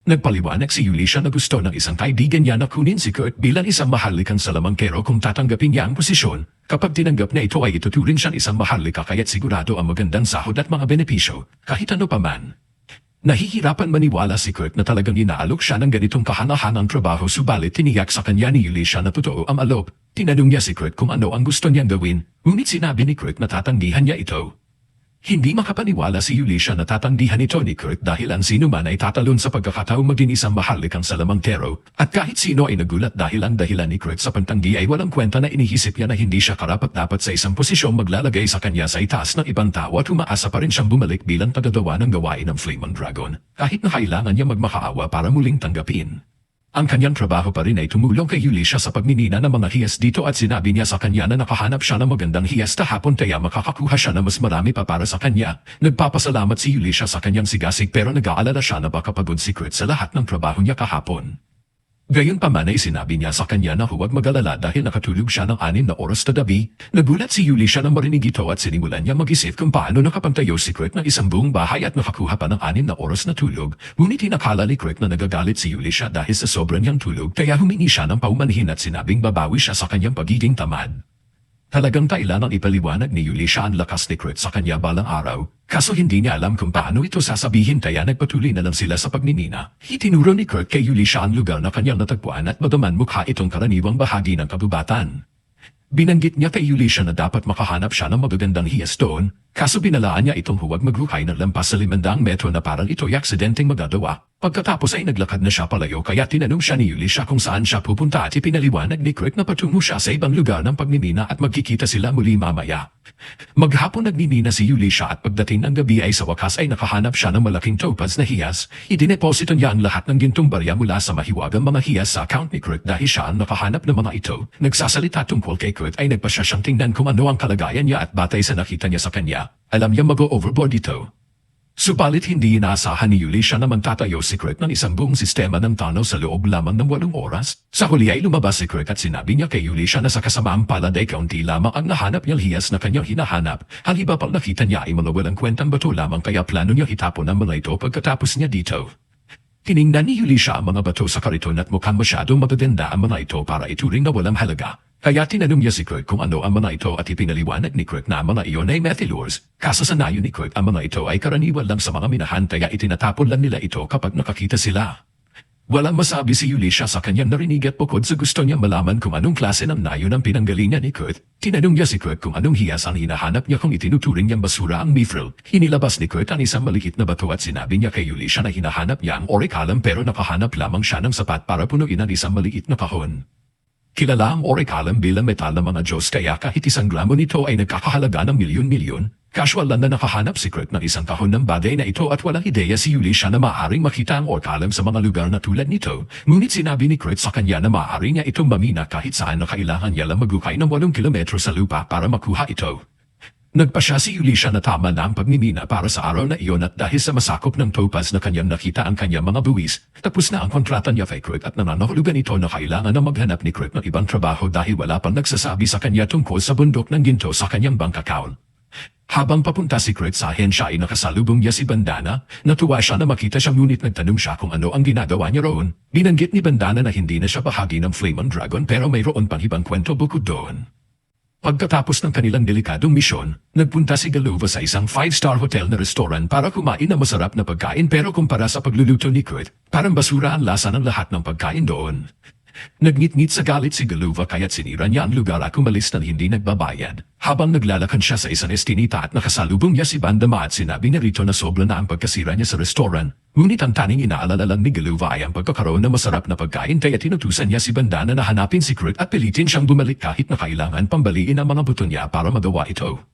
Nagpaliwanag si Yulisha na gusto ng isang kaibigan niya na kunin si Kurt bilang isang maharlikang salamangkero kung tatanggapin niya ang posisyon. Kapag tinanggap na ito ay ituturing siyang isang maharlika kaya't sigurado ang magandang sahod at mga benepisyo, kahit ano pa man. Nahihirapan maniwala si Kurt na talagang inaalok siya ng ganitong kahanga-hangang trabaho subalit tiniyak sa kanya ni Yulisha na totoo ang alok. Tinanong niya si Kurt kung ano ang gusto niyang gawin, ngunit sinabi ni Kurt na tatanggihan niya ito. Hindi makapaniwala si Yulisha na tatanggihan ito ni Kurt dahil ang sino man ay tatalon sa pagkakataong maging isang maharlikang salamangkero at kahit sino ay nagulat dahil ang dahilan ni Kurt sa pantanggi ay walang kwenta na inihisip niya na hindi siya karapat-dapat sa isang posisyong maglalagay sa kanya sa itaas ng ibang tao at umaasa pa rin siyang bumalik bilang tagagawa ng gawain ng Flaming Dragon kahit na kailangan niya magmakaawa para muling tanggapin. Ang kanyang trabaho pa rin ay tumulong kay Yulisha sa pagninina ng mga hiyas dito at sinabi niya sa kanya na nakahanap siya ng magandang hiyas kahapon kaya makakakuha siya na mas marami pa para sa kanya. Nagpapasalamat si Yulisha sa kanyang sigasig pero nag-aalala siya na baka pagod si Kurt sa lahat ng trabaho niya kahapon. Gayunpaman ay sinabi niya sa kanya na huwag mag-alala dahil nakatulog siya ng 6 na oras na gabi. Nagulat si Yulisha nang marinig ito at sinimulan niya mag-isip kung paano nakapantayo si Kurt ng isang buong bahay at nakakuha pa ng 6 na oras na tulog. Ngunit hinakala ni Kurt na nagagalit si Yulisha dahil sa sobrang niyang tulog kaya humingi siya ng paumanhin at sinabing babawi siya sa kanyang pagiging tamad. Talagang kailangang ipaliwanag ni Yulisha ang lakas ni Kurt sa kanya balang araw, kaso hindi niya alam kung paano ito sasabihin kaya nagpatuloy na lang sila sa pagninina. Itinuro ni Kurt kay Yulisha ang lugar na kanyang natagpuan at bagaman mukha itong karaniwang bahagi ng kabubatan. Binanggit niya kay Yulisha na dapat makahanap siya ng magagandang hiyas doon, kaso binalaan niya itong huwag maghukay ng lampas sa 500 metro na parang ito'y aksidenteng magagawa. Pagkatapos ay naglakad na siya palayo kaya tinanong siya ni Yulisha kung saan siya pupunta at ipinaliwanag ni Kurt na patungo siya sa ibang lugar ng pagninina at magkikita sila muli mamaya. Maghapon nagninina si Yulisha at pagdating ng gabi ay sa wakas ay nakahanap siya ng malaking topaz na hiyas. Idineposito niya ang lahat ng gintong barya mula sa mahiwagang mga hiyas sa account ni Kurt dahil siya ang nakahanap ng mga ito. Nagsasalita tungkol kay Kurt ay nagpa siya siyang tingnan kung ano ang kalagayan niya at batay sa nakita niya sa kanya, alam niya mag-overboard ito. Subalit hindi inaasahan ni Yulisha na magtatayo si Kurt ng isang buong sistema ng tunnel sa loob lamang ng 8 oras. Sa huli ay lumabas si Kurt at sinabi niya kay Yulisha na sa kasamaang palad ay kaunti lamang ang nahanap niyang hiyas na kanyang hinahanap. Ang iba pang nakita niya ay mga walang kwentang bato lamang kaya plano niya itapon ang mga ito pagkatapos niya dito. Tiningnan ni Yulisha ang mga bato sa kariton at mukhang masyadong magaganda ang mga ito para ituring na walang halaga. Kaya tinanong niya si Kurt kung ano ang mga ito at ipinaliwanag ni Kurt na ang mga iyon ay methylures. Kaso sa nayo ni Kurt ang mga ito ay karaniwan lang sa mga minahan kaya itinatapon lang nila ito kapag nakakita sila. Walang masabi si Yulisha sa kanyang narinig at bukod sa gusto niya malaman kung anong klase ng nayo ng pinanggalingan ni Kurt. Tinanong niya si Kurt kung anong hiyas ang hinahanap niya kung itinuturing niyang basura ang mithril. Hinilabas ni Kurt ang isang maliit na bato at sinabi niya kay Yulisha na hinahanap niya ang orichalcum pero nakahanap lamang siya ng sapat para punuin ang isang maliit na kahon. Kilala ang orichalcum bilang metal ng mga Diyos kaya kahit 1 gramo nito ay nagkakahalaga ng milyon-milyon. Casual lang na nakahanap si Kurt ng isang kahon ng bagay na ito at walang ideya si Yulisha na maaaring makita ang orichalcum sa mga lugar na tulad nito. Ngunit sinabi ni Kurt sa kanya na maaari niya itong mamina kahit saan na kailangan niya lang maghukay ng 8 kilometro sa lupa para makuha ito. Nagpa siya si Yulisha na tama na ang pagmimina para sa araw na iyon at dahil sa masakop ng topaz na kanyang nakita ang kanyang mga buwis, tapos na ang kontrata niya kay Kurt at nananahulugan ito na kailangan na maghanap ni Kurt ng ibang trabaho dahil wala pang nagsasabi sa kanya tungkol sa bundok ng ginto sa kanyang bank account. Habang papunta si Kurt sa ahensya ay nakasalubong niya si Bandana, natuwa siya na makita siya ngunit nagtanong siya kung ano ang ginagawa niya roon. Binanggit ni Bandana na hindi na siya bahagi ng Flaming Dragon pero mayroon pang ibang kwento bukod doon. Pagkatapos ng kanilang delikadong misyon, nagpunta si Galova sa isang 5-star hotel na restaurant para kumain ng masarap na pagkain pero kumpara sa pagluluto ni Kurt, parang basura ang lasa ng lahat ng pagkain doon. Nagngit-ngit sa galit si Galova kaya't sinira niya ang lugar at umalis na hindi nagbabayad. Habang naglalakad siya sa isang estinita at nakasalubong niya si Bandama at sinabi niya rito na sobra na ang pagkasira niya sa restaurant. Ngunit ang tanging inaalala lang ni Galova ay ang pagkakaroon ng masarap na pagkain kaya tinutusan niya si Bandana na hanapin si Kurt at pilitin siyang bumalik kahit na kailangan pambaliin ang mga buto niya para magawa ito.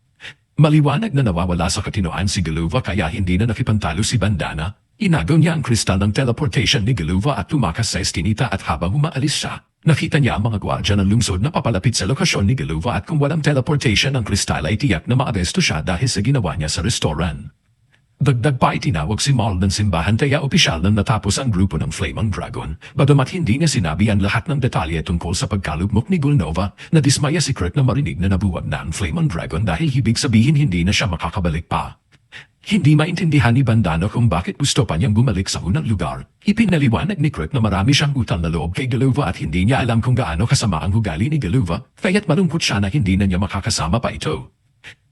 Maliwanag na nawawala sa katinoan si Galova kaya hindi na nakipantalo si Bandana. Inagaw niya ang kristal ng teleportation ni Galova at tumakas sa estinita at habang umaalis siya, nakita niya ang mga gwardya ng lungsod na papalapit sa lokasyon ni Galova at kung walang teleportation ang kristal ay tiyak na maaresto siya dahil sa ginawa niya sa restaurant. Dagdag pa itinawag si Maul ng simbahan kaya opisyal nang natapos ang grupo ng Flaming Dragon. Bagamat hindi niya sinabi ang lahat ng detalye tungkol sa pagkalugmok ni Gulnova, nadismaya si Kurt na marinig na nabuwag na ang Flaming Dragon dahil ibig sabihin hindi na siya makakabalik pa. Hindi maintindihan ni Bandana kung bakit gusto pa niyang bumalik sa unang lugar. Ipinaliwanag ni Kurt na marami siyang utang na loob kay Galuva at hindi niya alam kung gaano kasama ang ugali ni Galuva, kaya't malungkot siya na hindi na niya makakasama pa ito.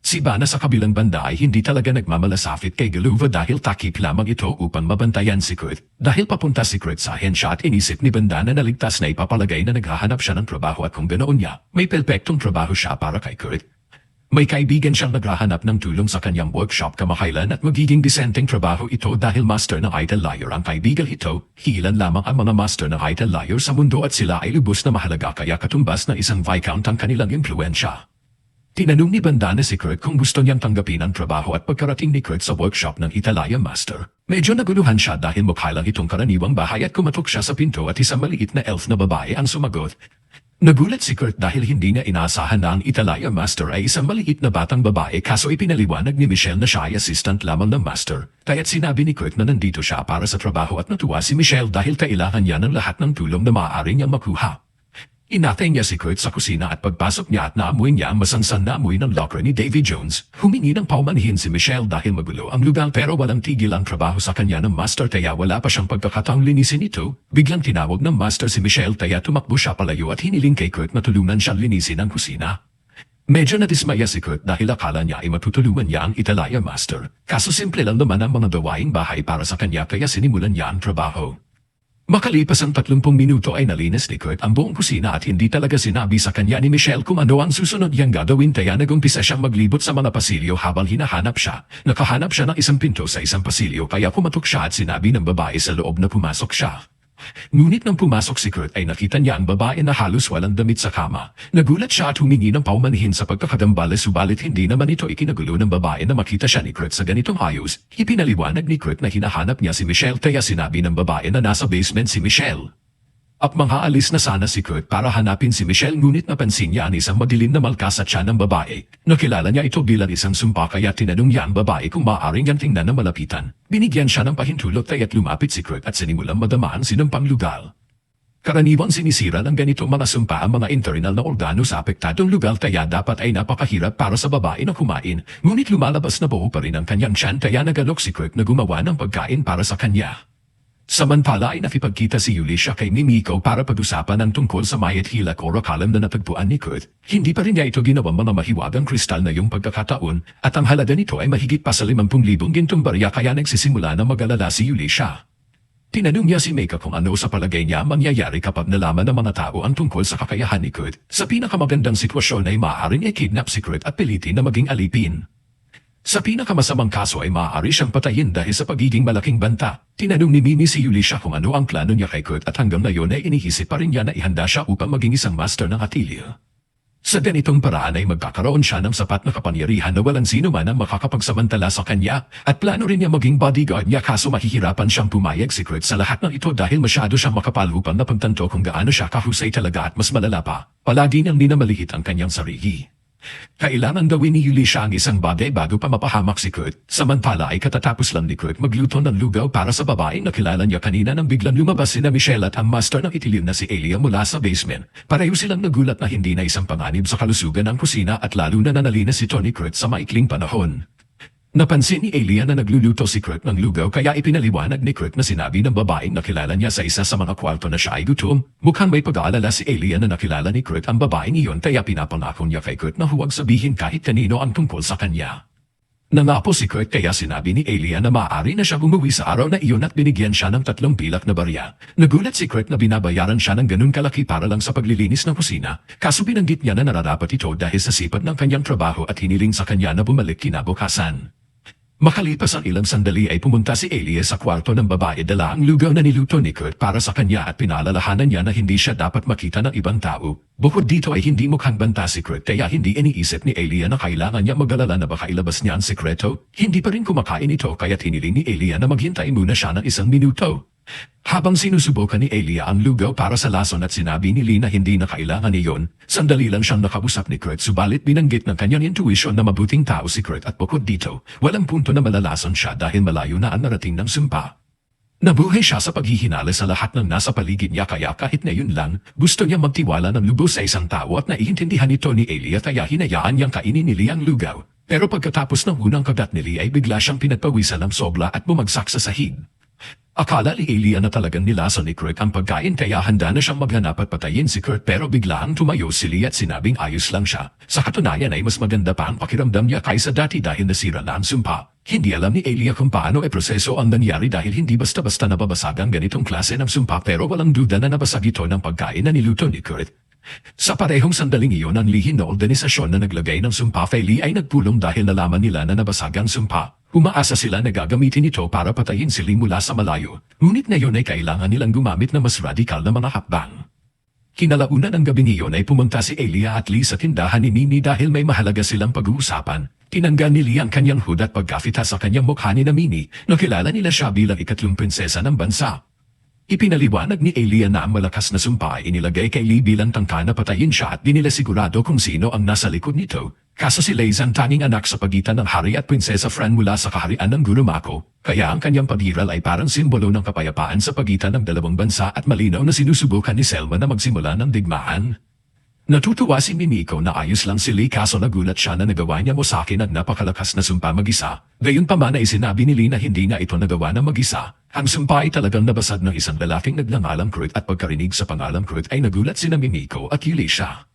Si Bana sa kabilang banda ay hindi talaga nagmamalasakit kay Galuva dahil takip lamang ito upang mabantayan si Kurt. Dahil papunta si Kurt sa ahensya at inisip ni Bandana na ligtas na ipapalagay na naghahanap siya ng trabaho at kung ganoon niya, may perpektong trabaho siya para kay Kurt. May kaibigan siyang naghahanap ng tulong sa kanyang workshop kamakailan at magiging disenteng trabaho ito dahil master ng Italier ang kaibigan ito. Hilan lamang ang mga master ng Italier sa mundo at sila ay lubos na mahalaga kaya katumbas na isang Viscount ang kanilang impluensya. Tinanong ni Bandana si Kurt kung gusto niyang tanggapin ang trabaho at pagkarating ni Kurt sa workshop ng Italian master. Medyo naguluhan siya dahil mukha lang itong karaniwang bahay at kumatok siya sa pinto at isang maliit na elf na babae ang sumagot. Nagulat si Kurt dahil hindi niya inaasahan na ang Italian master ay isang maliit na batang babae kaso ipinaliwanag ni Michelle na siya ay assistant lamang ng master. Kaya't sinabi ni Kurt na nandito siya para sa trabaho at natuwa si Michelle dahil kailangan niya ng lahat ng tulong na maaari niyang makuha. Inatay niya si Kurt sa kusina at pagpasok niya at naamoy niya ang masansan na amoy ng locker ni Davy Jones. Humingi ng paumanhin si Michelle dahil magulo ang lugar pero walang tigil ang trabaho sa kanya ng master kaya wala pa siyang pagkakataong linisin ito. Biglang tinawag ng master si Michelle kaya tumakbo siya palayo at hiniling kay Kurt na tulungan siyang linisin ang kusina. Medyo nadismaya si Kurt dahil akala niya ay matutulungan niya ang Italian master. Kaso simple lang naman ang mga gawaing bahay para sa kanya kaya sinimulan niya ang trabaho. Makalipas ang 30 minuto ay nalinis ni Kurt ang buong kusina at hindi talaga sinabi sa kanya ni Michelle kung ano ang susunod niyang gagawin kaya nagumpisa siyang maglibot sa mga pasilyo habang hinahanap siya. Nakahanap siya ng isang pinto sa isang pasilyo kaya pumatok siya at sinabi ng babae sa loob na pumasok siya. Ngunit nang pumasok si Kurt ay nakita niya ang babae na halos walang damit sa kama. Nagulat siya at humingi ng paumanhin sa pagkakadambales subalit hindi naman ito ikinagulo ng babae na makita siya ni Kurt sa ganitong ayos. Ipinaliwanag ni Kurt na hinahanap niya si Michelle kaya sinabi ng babae na nasa basement si Michelle. At aalis na sana si Kurt para hanapin si Michelle ngunit napansin niya ang isang madilim na malkas at siya ng babae. Nakilala niya ito bilang isang sumpa kaya tinanong niya ang babae kung maaaring niyang tingnan na malapitan. Binigyan siya ng pahintulot kaya't lumapit si Kurt at sinimulang madamaan sinumpang lugar. Karaniwang sinisira ng ganito mga sumpa ang mga internal na organo sa apektadong lugar kaya dapat ay napakahirap para sa babae na kumain. Ngunit lumalabas na buo pa rin ang kanyang tiyan kaya nagalok si Kurt na gumawa ng pagkain para sa kanya. Samantala ay nakipagkita si Yulisha kay Mimiko para pag-usapan ang tungkol sa mayat hilak o rakalam na natagpuan ni Kurt. Hindi pa rin niya ito ginawang mga mahiwagang kristal na yung pagkakataon at ang halaga nito ay mahigit pa sa 50,000 gintong barya kaya nagsisimula na mag-alala si Yulisha. Tinanong niya si Meika kung ano sa palagay niya mangyayari kapag nalaman ng mga tao ang tungkol sa kakayahan ni Kurt. Sa pinakamagandang sitwasyon ay maaaring i-kidnap si Kurt at pilitin na maging alipin. Sa pinakamasamang kaso ay maaari siyang patayin dahil sa pagiging malaking banta. Tinanong ni Mimi si Yulisha kung ano ang plano niya kay Kurt at hanggang ngayon ay iniisip pa rin niya na ihanda siya upang maging isang master ng atelier. Sa ganitong paraan ay magkakaroon siya ng sapat na kapangyarihan na walang sino man ang makakapagsamantala sa kanya at plano rin niya maging bodyguard niya kaso mahihirapan siyang pumayag si Kurt sa lahat ng ito dahil masyado siyang makapal upang napagtanto kung gaano siya kahusay talaga at mas malala pa. Palagi niyang minamalihit ang kanyang sarili. Kailangan gawin ni Yulisha ang isang bagay bago pa mapahamak si Kurt. Samantala ay katatapos lang ni Kurt magluto ng lugaw para sa babaeng nakilala niya kanina nang biglang lumabas sina Michelle at ang master ng itilyo na si Elia mula sa basement. Pareho silang nagulat na hindi na isang panganib sa kalusugan ng kusina at lalo na nanalinas si Tony Kurt sa maikling panahon. Napansin ni Elia na nagluluto si Kurt ng lugaw kaya ipinaliwanag ni Kurt na sinabi ng babaeng nakilala niya sa isa sa mga kwarto na siya ay gutom. Mukhang may pag-aalala si Elia na nakilala ni Kurt ang babaeng iyon kaya pinapangako niya kay Kurt na huwag sabihin kahit kanino ang tungkol sa kanya. Nangapo si Kurt kaya sinabi ni Elia na maaari na siya umuwi sa araw na iyon at binigyan siya ng 3 pilak na barya. Nagulat si Kurt na binabayaran siya ng ganun kalaki para lang sa paglilinis ng kusina. Kaso binanggit niya na nararapat ito dahil sa sipag ng kanyang trabaho at hiniling sa kanya na bumalik kinabukasan. Makalipas ang ilang sandali ay pumunta si Elia sa kwarto ng babae dala ang lugaw na niluto ni Kurt para sa kanya at pinaalalahanan niya na hindi siya dapat makita ng ibang tao. Bukod dito ay hindi mukhang banta si Kurt kaya hindi iniisip ni Elia na kailangan niya mag-alala na baka ilabas niya ang sekreto. Hindi pa rin kumakain ito kaya hiniling ni Elia na maghintay muna siya ng 1 minuto. Habang sinusubukan ni Elia ang lugaw para sa lason at sinabi ni Lee na hindi na kailangan iyon, sandali lang siyang nakausap ni Kurt subalit binanggit ng kanyang intuition na mabuting tao si Kurt at bukod dito, walang punto na malalason siya dahil malayo na ang narating ng sumpa. Nabuhay siya sa paghihinala sa lahat ng nasa paligid niya kaya kahit na yun lang, gusto niya magtiwala ng lubos sa isang tao at naiintindihan nito ni Elia kaya hinayaan niyang kainin ni Lee ang lugaw. Pero pagkatapos ng unang kagat ni Lee ay bigla siyang pinagpawisan ng sobra at bumagsak sa sahig. Akala ni Elia na talagang nilason ni Kurt ang pagkain kaya handa na siyang maghanap at patayin si Kurt pero biglang tumayo si Lee at sinabing ayos lang siya. Sa katunayan ay mas maganda pa ang pakiramdam niya kaysa dati dahil nasira na ang sumpa. Hindi alam ni Elia kung paano e proseso ang nangyari dahil hindi basta-basta nababasag ang ganitong klase ng sumpa pero walang duda na nabasag ito ng pagkain na niluto ni Kurt. Sa parehong sandaling iyon ang lihim na organisasyon na naglagay ng sumpa kay Lee ay nagpulong dahil nalaman nila na nabasag ang sumpa. Umaasa sila na gagamitin ito para patayin si Lee mula sa malayo. Ngunit ngayon ay kailangan nilang gumamit ng mas radikal na mga hakbang. Kinalaunan ng gabing iyon ay pumunta si Elia at Lee sa tindahan ni Nini dahil may mahalaga silang pag-uusapan. Tinanggal ni Lee ang kanyang hood at pagkafita sa kanyang mukha ni Mini na kilala nila siya bilang ikatlong prinsesa ng bansa. Ipinaliwanag ni Elia na ang malakas na sumpa ay inilagay kay Lee bilang tangka na patayin siya at di nila sigurado kung sino ang nasa likod nito. Kaso si Lee ang tanging anak sa pagitan ng hari at prinsesa Fran mula sa kaharian ng Gurumako, kaya ang kanyang paghiral ay parang simbolo ng kapayapaan sa pagitan ng dalawang bansa at malinaw na sinusubukan ni Selma na magsimula ng digmaan. Natutuwa si Mimiko na ayos lang si Lee kaso nagulat siya na nagawa niya mo sa akin ang napakalakas na sumpa mag-isa. Gayunpaman ay sinabi ni Lee na hindi na ito nagawa na mag-isa. Ang sumpa ay talagang nabasag ng isang lalaking nagngangalang Kurt at pagkarinig sa pangalang Kurt ay nagulat sina Mimiko at Yulisha.